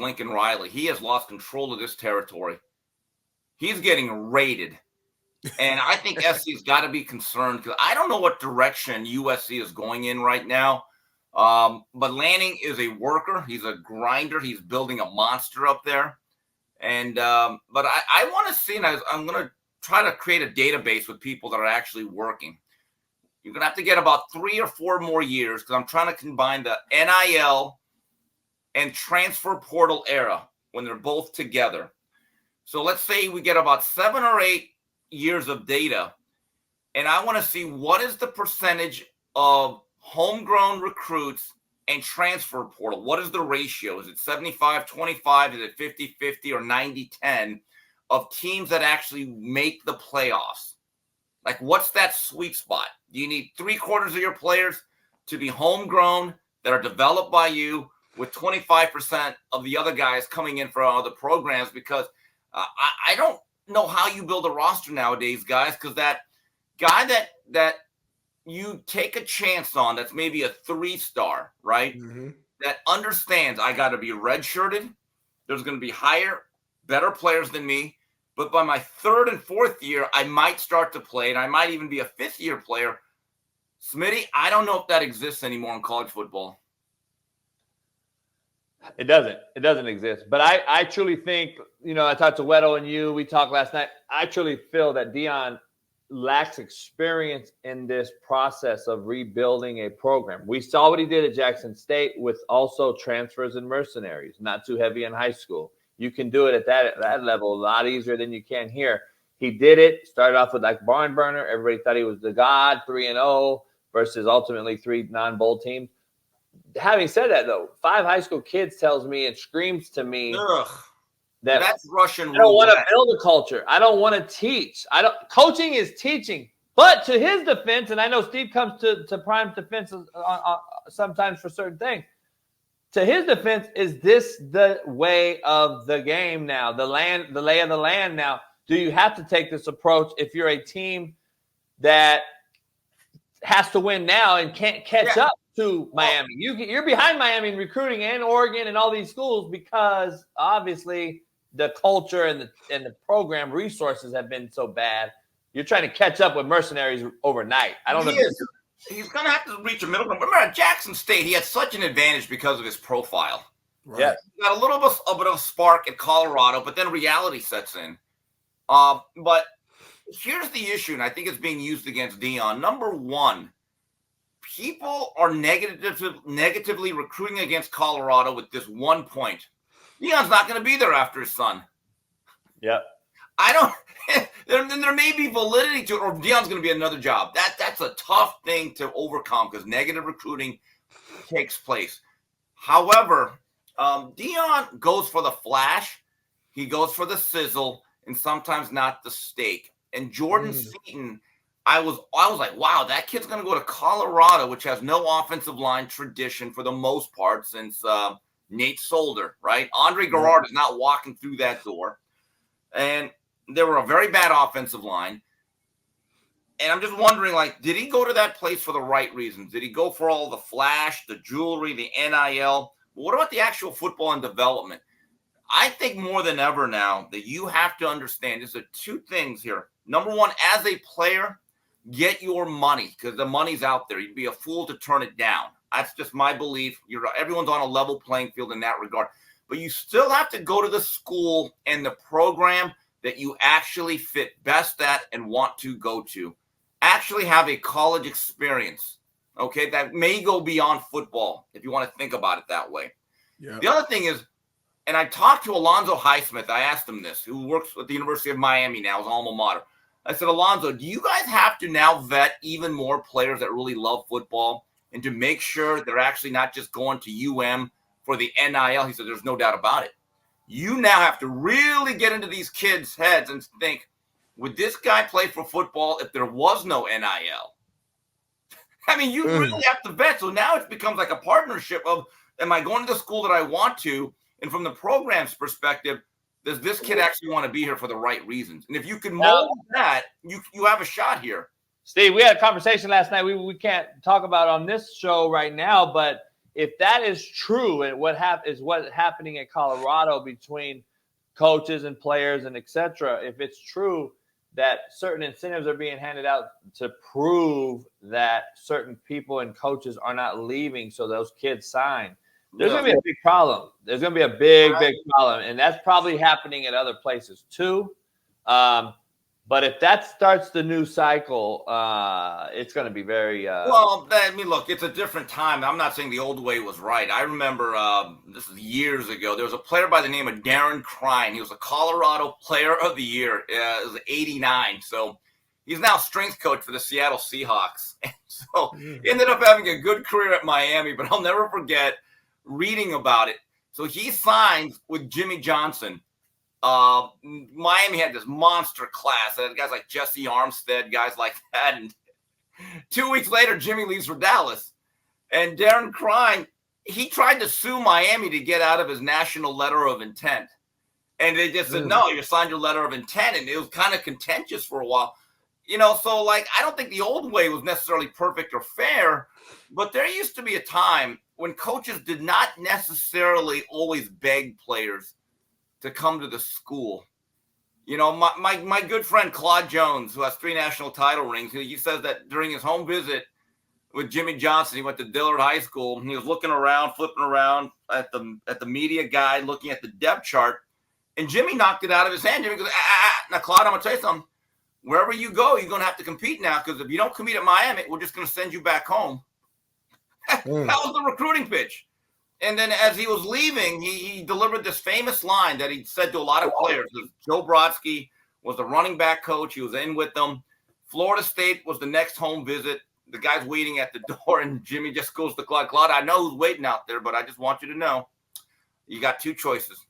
Lincoln Riley. He has lost control of this territory. He's getting raided. And I think SC's got to be concerned because I don't know what direction USC is going in right now. But Lanning is a worker. He's a grinder. He's building a monster up there. And but I want to see, and I'm going to try to create a database with people that are actually working. You're going to have to get about 3 or 4 more years because I'm trying to combine the NIL and transfer portal era when they're both together. So let's say we get about 7 or 8 years of data, and I want to see what is the percentage of homegrown recruits and transfer portal. What is the ratio? Is it 75-25? Is it 50-50 or 90-10 of teams that actually make the playoffs? Like, what's that sweet spot? Do you need 3/4 of your players to be homegrown that are developed by you with 25% of the other guys coming in from other programs? Because I don't know how you build a roster nowadays, guys, because that guy that you take a chance on, that's maybe a 3-star, right? Mm-hmm. That understands I got to be redshirted. There's going to be higher, better players than me. But by my 3rd and 4th year, I might start to play, and I might even be a 5th-year player. Smitty, I don't know if that exists anymore in college football. It doesn't exist. But I truly think, I talked to Weddle and you. We talked last night. I truly feel that Dion lacks experience in this process of rebuilding a program. We saw what he did at Jackson State with also transfers and mercenaries, not too heavy in high school. You can do it at that level a lot easier than you can here. He did it, started off with like barn burner. Everybody thought he was the god, 3-0 versus ultimately 3 non-bowl teams. Having said that, though, 5 high school kids tells me and screams to me that's Russian. I don't want to build a culture. I don't want to teach. Coaching is teaching. But to his defense, and I know Steve comes to prime defense sometimes for certain things. To his defense, is this the way of the game now? The lay of the land now? Do you have to take this approach if you're a team that has to win now and can't catch up to Miami? You're behind Miami in recruiting and Oregon and all these schools because obviously the culture and the program resources have been so bad. You're trying to catch up with mercenaries overnight. I don't know. He's going to have to reach a middle ground. Remember, at Jackson State, he had such an advantage because of his profile. Right. Yeah. He got a little bit of a spark at Colorado, but then reality sets in. But here's the issue, and I think it's being used against Dion. Number one, people are negatively recruiting against Colorado with this 1 point. Dion's not going to be there after his son. Yep. There may be validity to it, or Dion's going to be another job. That's a tough thing to overcome because negative recruiting takes place. However, Dion goes for the flash, he goes for the sizzle, and sometimes not the steak. And Jordan Seaton, I was like, wow, that kid's going to go to Colorado, which has no offensive line tradition for the most part since Nate Solder, right? Andre Garrard is not walking through that door. And they were a very bad offensive line. And I'm just wondering, did he go to that place for the right reasons? Did he go for all the flash, the jewelry, the NIL? But what about the actual football and development? I think more than ever now that you have to understand there's 2 things here. Number one, as a player, get your money because the money's out there. You'd be a fool to turn it down. That's just my belief. Everyone's on a level playing field in that regard. But you still have to go to the school and the program that you actually fit best at and want to go to. Actually have a college experience, okay? That may go beyond football if you want to think about it that way. Yeah. The other thing is, and I talked to Alonzo Highsmith. I asked him this, who works at the University of Miami now, his alma mater. I said, Alonzo, do you guys have to now vet even more players that really love football and to make sure they're actually not just going to UM for the NIL? He said, there's no doubt about it. You now have to really get into these kids' heads and think, would this guy play for football if there was no NIL? I mean, you really have to vet. So now it becomes like a partnership of, am I going to the school that I want to? And from the program's perspective, does this kid actually want to be here for the right reasons? And if you can mold that, you have a shot here. Steve, we had a conversation last night. We can't talk about on this show right now, but if that is true, and what's happening in Colorado between coaches and players and etc., if it's true that certain incentives are being handed out to prove that certain people and coaches are not leaving so those kids sign, there's going to be a big problem. There's going to be a big problem, and that's probably happening at other places too. But if that starts the new cycle, it's going to be very well, I mean, look, it's a different time. I'm not saying the old way was right. I remember this is years ago. There was a player by the name of Darren Crine. He was a Colorado Player of the Year. It was 89. So he's now strength coach for the Seattle Seahawks. And so he ended up having a good career at Miami, but I'll never forget reading about it. So he signed with Jimmy Johnson. Miami had this monster class. They had guys like Jesse Armstead, guys like that. And 2 weeks later, Jimmy leaves for Dallas. And Darren Crine, he tried to sue Miami to get out of his national letter of intent. And they just said, no, you signed your letter of intent. And it was kind of contentious for a while. You know, so like, I don't think the old way was necessarily perfect or fair, but there used to be a time when coaches did not necessarily always beg players to come to the school. You know, my good friend Claude Jones, who has 3 national title rings, he says that during his home visit with Jimmy Johnson, he went to Dillard High School, and he was looking around, flipping around at the media guide, looking at the depth chart, and Jimmy knocked it out of his hand. Jimmy goes, now Claude, I'm going to tell you something. Wherever you go, you're going to have to compete now, because if you don't compete at Miami, we're just going to send you back home. That was the recruiting pitch. And then as he was leaving, he delivered this famous line that he said to a lot of players. Joe Brodsky was the running back coach. He was in with them. Florida State was the next home visit. The guy's waiting at the door, and Jimmy just goes to Claude. Claude, I know who's waiting out there, but I just want you to know you got 2 choices.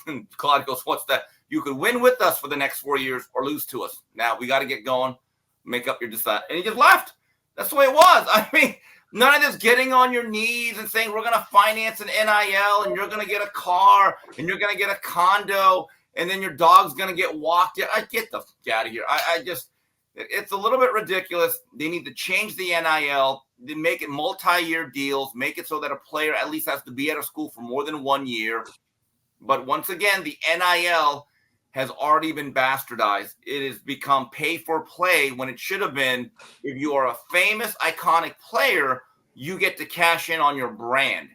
And Claude goes, what's that? You could win with us for the next 4 years or lose to us. Now we got to get going. Make up your decide. And he just left. That's the way it was. I mean, none of this getting on your knees and saying we're going to finance an NIL and you're going to get a car and you're going to get a condo and then your dog's going to get walked. I get the fuck out of here. I just, it's a little bit ridiculous. They need to change the NIL. They make it multi-year deals, make it so that a player at least has to be at a school for more than 1 year. But once again, the NIL has already been bastardized. It has become pay for play when it should have been, if you are a famous, iconic player, you get to cash in on your brand.